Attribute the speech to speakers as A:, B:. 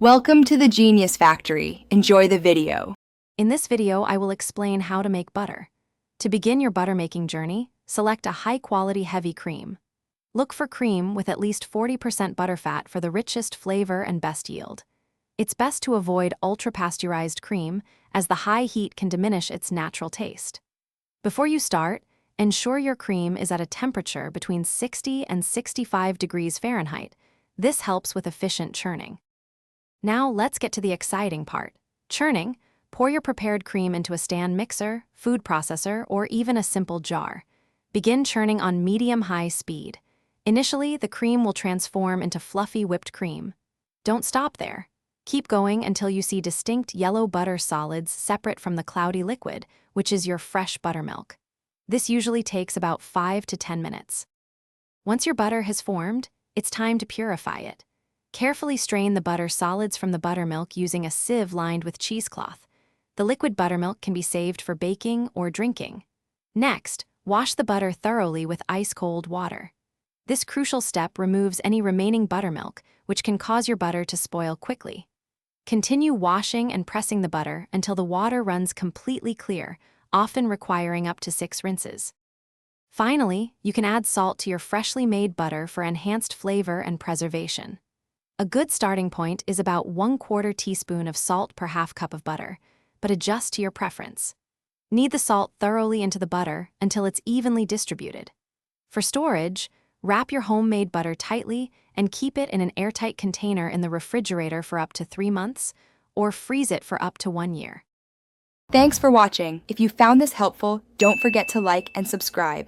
A: Welcome to the Genius Factory. Enjoy the video.
B: In this video, I will explain how to make butter. To begin your butter making journey, select a high-quality heavy cream. Look for cream with at least 40% butterfat for the richest flavor and best yield. It's best to avoid ultra-pasteurized cream, as the high heat can diminish its natural taste. Before you start, ensure your cream is at a temperature between 60 and 65 degrees Fahrenheit. This helps with efficient churning. Now let's get to the exciting part. Churning. Pour your prepared cream into a stand mixer, food processor, or even a simple jar. Begin churning on medium-high speed. Initially, the cream will transform into fluffy whipped cream. Don't stop there. Keep going until you see distinct yellow butter solids separate from the cloudy liquid, which is your fresh buttermilk. This usually takes about 5 to 10 minutes. Once your butter has formed, it's time to purify it. Carefully strain the butter solids from the buttermilk using a sieve lined with cheesecloth. The liquid buttermilk can be saved for baking or drinking. Next, wash the butter thoroughly with ice-cold water. This crucial step removes any remaining buttermilk, which can cause your butter to spoil quickly. Continue washing and pressing the butter until the water runs completely clear, often requiring up to 6 rinses. Finally, you can add salt to your freshly made butter for enhanced flavor and preservation. A good starting point is about 1/4 teaspoon of salt per half cup of butter, but adjust to your preference. Knead the salt thoroughly into the butter until it's evenly distributed. For storage, wrap your homemade butter tightly and keep it in an airtight container in the refrigerator for up to 3 months, or freeze it for up to 1 year.
A: Thanks for watching. If you found this helpful, don't forget to like and subscribe.